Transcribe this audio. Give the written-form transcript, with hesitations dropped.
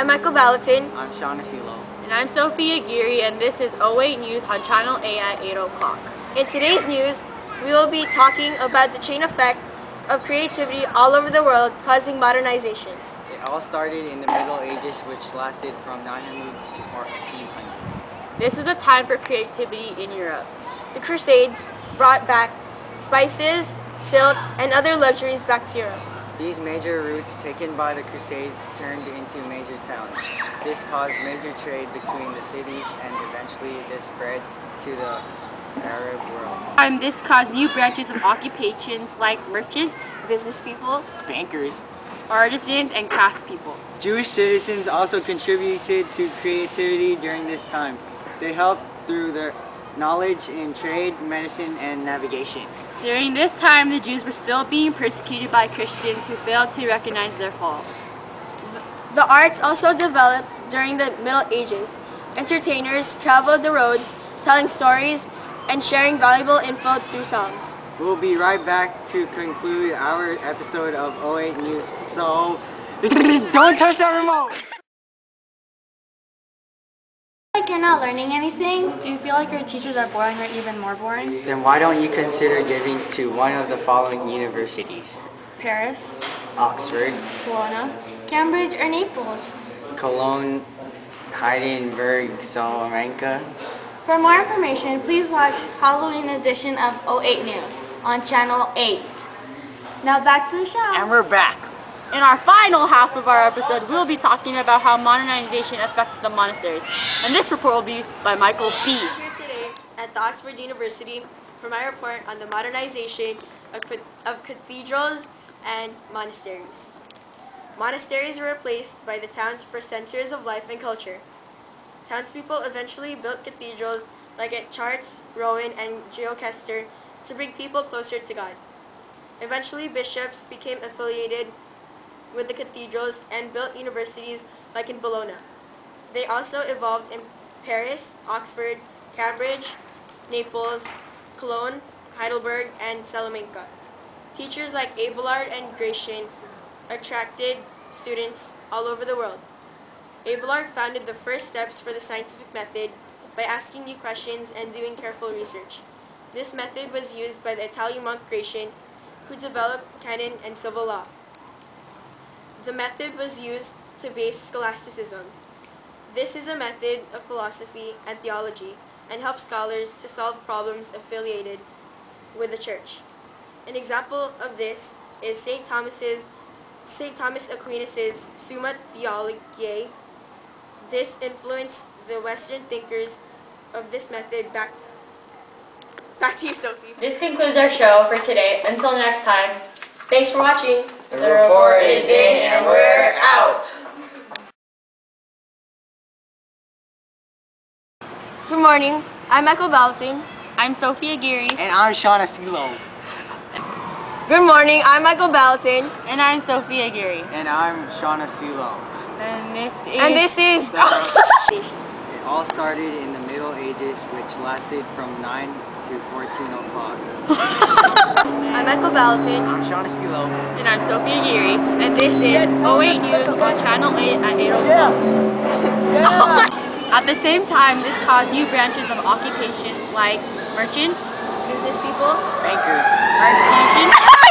I'm Michael Balatin. I'm Shauna Silo. And I'm Sophia Geary, and this is 08 News on Channel 8 at 8 o'clock. In today's news, we will be talking about the chain effect of creativity all over the world causing modernization. It all started in the Middle Ages, which lasted from 900 to 1400. This is a time for creativity in Europe. The Crusades brought back spices, silk, and other luxuries back to Europe. These major routes taken by the Crusades turned into major towns. This caused major trade between the cities, and eventually this spread to the Arab world. And this caused new branches of occupations like merchants, Business people, Bankers. artisans, and craftspeople. Jewish citizens also contributed to creativity during this time. They helped through their knowledge in trade, medicine, and navigation. During this time, the Jews were still being persecuted by Christians who failed to recognize their fault. The arts also developed during the Middle Ages. Entertainers traveled the roads, telling stories and sharing valuable info through songs. We'll be right back to conclude our episode of 08 News, so don't touch that remote! Like you're not learning anything? Do you feel like your teachers are boring or even more boring? Then why don't you consider giving to one of the following universities? Paris, Oxford, Bologna, Cambridge, or Naples? Cologne, Heidelberg, Salamanca. For more information, please watch Halloween edition of 08 News on Channel 8. Now back to the show. And we're back. In our final half of our episode, we'll be talking about how modernization affected the monasteries. And this report will be by Michael B. Here today at the Oxford University for my report on the modernization of cathedrals and monasteries. Monasteries were replaced by the towns for centers of life and culture. Townspeople eventually built cathedrals like at Chartres, Rouen, and Gloucester to bring people closer to God. Eventually, bishops became affiliated with the cathedrals and built universities like in Bologna. They also evolved in Paris, Oxford, Cambridge, Naples, Cologne, Heidelberg, and Salamanca. Teachers like Abelard and Gratian attracted students all over the world. Abelard founded the first steps for the scientific method by asking new questions and doing careful research. This method was used by the Italian monk Gratian, who developed canon and civil law. The method was used to base scholasticism. This is a method of philosophy and theology and helps scholars to solve problems affiliated with the church. An example of this is St. Thomas Aquinas' Summa Theologiae. This influenced the Western thinkers of this method. Back to you, Sophie. This concludes our show for today. Until next time, Thanks for watching. The report is in and we're out. Good morning. I'm Michael Balatin. I'm Sophia Geary. And I'm Shauna Silo. Good morning. I'm Michael Balatin. And I'm Sophia Geary. And I'm Shauna Silo. And this is It all started in the Middle Ages, which lasted from 9 to 14 o'clock. I'm Michael Balatin. I'm Shauna Silo. And I'm Sophia Geary. And this is 08 News on Channel 8 at 8 o'clock. At the same time, this caused new branches of occupations like merchants, Business people, Bankers. artisans,